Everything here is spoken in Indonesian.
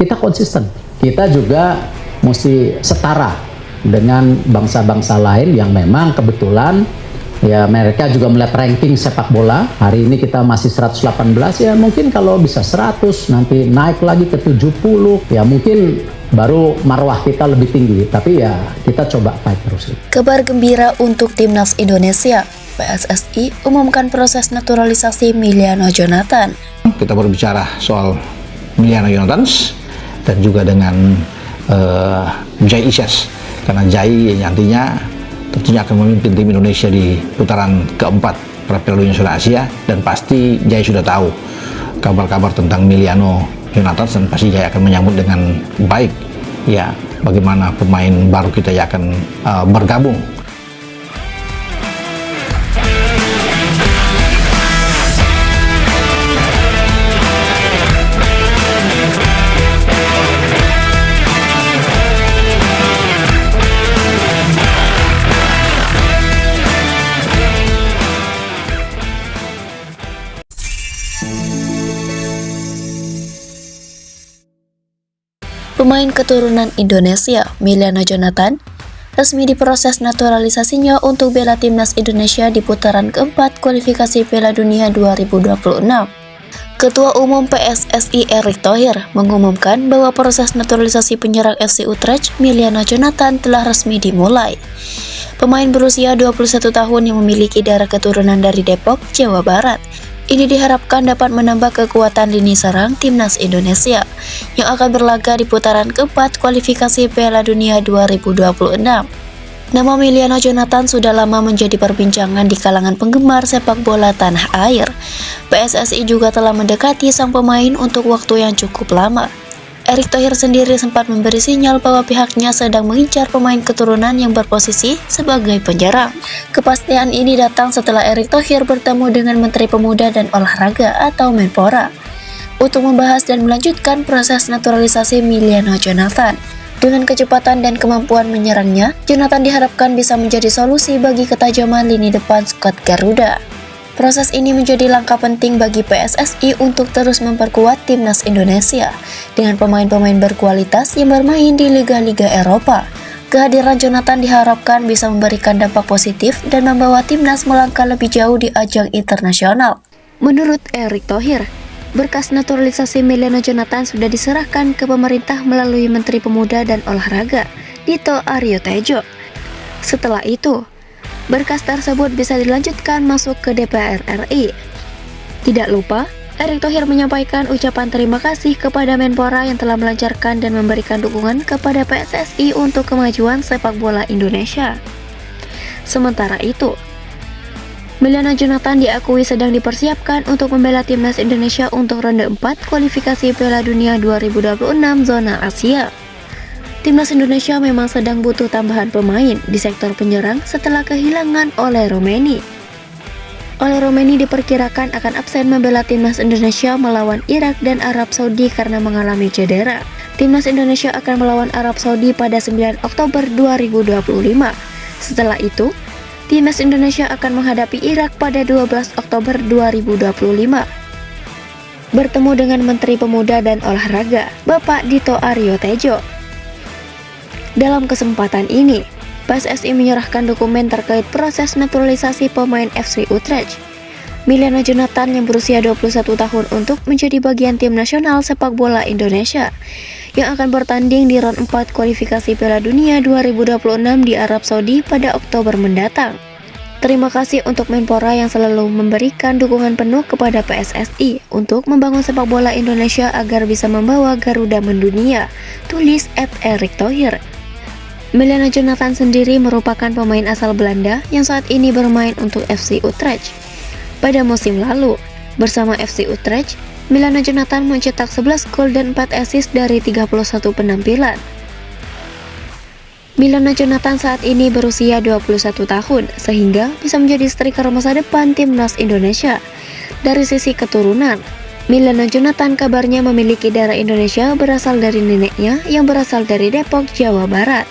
kita konsisten. Kita juga mesti setara dengan bangsa-bangsa lain yang memang kebetulan ya mereka juga melihat ranking sepak bola. Hari ini kita masih 118, ya mungkin kalau bisa 100, nanti naik lagi ke 70, ya mungkin baru marwah kita lebih tinggi. Tapi ya kita coba fight terus. Kabar gembira untuk Timnas Indonesia. PSSI umumkan proses naturalisasi Miliano Jonathan. Kita berbicara soal Miliano Jonathan dan juga dengan Jai Isyas, karena Jai nantinya tentunya akan memimpin tim Indonesia di putaran keempat Piala Dunia Zona Asia, dan pasti Jai sudah tahu kabar-kabar tentang Miliano Jonathan, dan pasti Jai akan menyambut dengan baik ya bagaimana pemain baru kita yang akan bergabung. Pemain keturunan Indonesia, Miliano Jonathan, resmi diproses naturalisasinya untuk bela timnas Indonesia di putaran keempat kualifikasi Piala Dunia 2026. Ketua Umum PSSI Erick Thohir mengumumkan bahwa proses naturalisasi penyerang FC Utrecht, Miliano Jonathan, telah resmi dimulai. Pemain berusia 21 tahun yang memiliki darah keturunan dari Depok, Jawa Barat, ini diharapkan dapat menambah kekuatan lini serang timnas Indonesia yang akan berlaga di putaran keempat kualifikasi Piala Dunia 2026. Nama Miliano Jonathan sudah lama menjadi perbincangan di kalangan penggemar sepak bola tanah air. PSSI juga telah mendekati sang pemain untuk waktu yang cukup lama. Erick Thohir sendiri sempat memberi sinyal bahwa pihaknya sedang mengincar pemain keturunan yang berposisi sebagai penyerang. Kepastian ini datang setelah Erick Thohir bertemu dengan Menteri Pemuda dan Olahraga atau Menpora untuk membahas dan melanjutkan proses naturalisasi Miliano Jonathan. Dengan kecepatan dan kemampuan menyerangnya, Jonathan diharapkan bisa menjadi solusi bagi ketajaman lini depan skuad Garuda. Proses ini menjadi langkah penting bagi PSSI untuk terus memperkuat timnas Indonesia dengan pemain-pemain berkualitas yang bermain di liga-liga Eropa. Kehadiran Jonathan diharapkan bisa memberikan dampak positif dan membawa timnas melangkah lebih jauh di ajang internasional. Menurut Erick Thohir, berkas naturalisasi Miliano Jonathan sudah diserahkan ke pemerintah melalui Menteri Pemuda dan Olahraga, Dito Aryo Tejo. Setelah itu, berkas tersebut bisa dilanjutkan masuk ke DPR RI. Tidak lupa, Erick Thohir menyampaikan ucapan terima kasih kepada Menpora yang telah melancarkan dan memberikan dukungan kepada PSSI untuk kemajuan sepak bola Indonesia. Sementara itu, Miliano Jonathan diakui sedang dipersiapkan untuk membela timnas Indonesia untuk ronde 4 kualifikasi Piala Dunia 2026 Zona Asia. Timnas Indonesia memang sedang butuh tambahan pemain di sektor penyerang setelah kehilangan Oleh Romeni. Oleh Romeni diperkirakan akan absen membela timnas Indonesia melawan Irak dan Arab Saudi karena mengalami cedera. Timnas Indonesia akan melawan Arab Saudi pada 9 Oktober 2025. Setelah itu, timnas Indonesia akan menghadapi Irak pada 12 Oktober 2025. Bertemu dengan Menteri Pemuda dan Olahraga, Bapak Dito Aryo Tejo. Dalam kesempatan ini, PSSI menyerahkan dokumen terkait proses naturalisasi pemain FC Utrecht, Miliano Jonathan yang berusia 21 tahun untuk menjadi bagian tim nasional sepak bola Indonesia yang akan bertanding di round 4 kualifikasi Piala Dunia 2026 di Arab Saudi pada Oktober mendatang. Terima kasih untuk Menpora yang selalu memberikan dukungan penuh kepada PSSI untuk membangun sepak bola Indonesia agar bisa membawa Garuda mendunia, tulis @Erick Thohir. Miliano Jonathan sendiri merupakan pemain asal Belanda yang saat ini bermain untuk FC Utrecht. Pada musim lalu, bersama FC Utrecht, Miliano Jonathan mencetak 11 gol dan 4 assist dari 31 penampilan. Miliano Jonathan saat ini berusia 21 tahun, sehingga bisa menjadi striker masa depan timnas Indonesia. Dari sisi keturunan, Miliano Jonathan kabarnya memiliki darah Indonesia berasal dari neneknya yang berasal dari Depok, Jawa Barat.